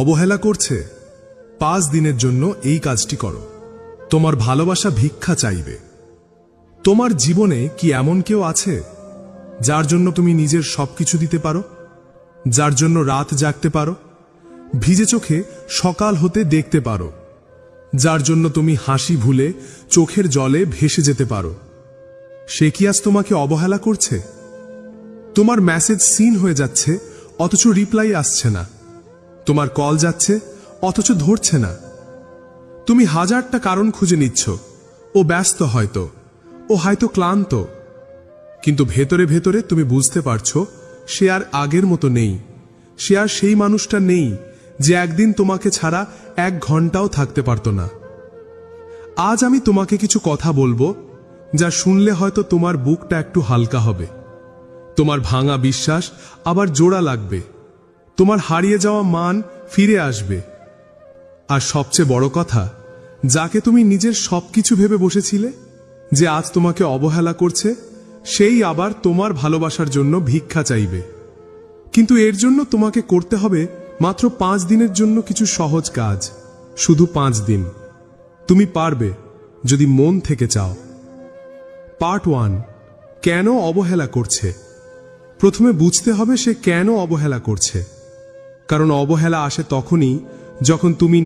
অবহেলা করছে? 5 দিনের জন্য এই কাজটি করো। তোমার ভালোবাসা ভিক্ষা চাইবে। তোমার জীবনে কি এমন কেউ আছে যার জন্য তুমি নিজের সবকিছু দিতে পারো, যার জন্য রাত জাগতে পারো, ভিজে চোখে সকাল হতে দেখতে পারো, যার জন্য তুমি হাসি ভুলে চোখের জলে ভেসে যেতে পারো? সে কি আজ তোমাকে অবহেলা করছে? তোমার মেসেজ সিন হয়ে যাচ্ছে অথচ রিপ্লাই আসছে না, তোমার কল যাচ্ছে অথচ ধরছে না। তুমি হাজারটা কারণ খুঁজে নিচ্ছ, ও ব্যস্ত হয়তো, ও হয়তো ক্লান্ত, কিন্তু ভেতরে ভেতরে তুমি বুঝতে পারছো সে আর আগের মতো নেই। সে আর সেই মানুষটা নেই যে একদিন তোমাকে ছাড়া 1 ঘন্টাও থাকতে পারতো না। আজ আমি তোমাকে কিছু কথা বলবো যা শুনলে হয়তো তোমার বুকটা একটু হালকা হবে, তোমার ভাঙা বিশ্বাস আবার জোড়া লাগবে, তোমার হারিয়ে যাওয়া মান ফিরে আসবে। আর সবচেয়ে বড় কথা, যাকে তুমি নিজের সবকিছু ভেবে বসেছিলে, যে আজ তোমাকে অবহেলা করছে, সেই আবার তোমার ভালোবাসার জন্য ভিক্ষা চাইবে। কিন্তু এর জন্য তোমাকে করতে হবে মাত্র 5 দিনের জন্য কিছু সহজ কাজ। শুধু 5 দিন। তুমি পারবে যদি মন থেকে চাও। পার্ট 1, কেন অবহেলা করছে? প্রথমে বুঝতে হবে সে কেন অবহেলা করছে। কারণ অবহেলা আসে তখনই যখন তুমি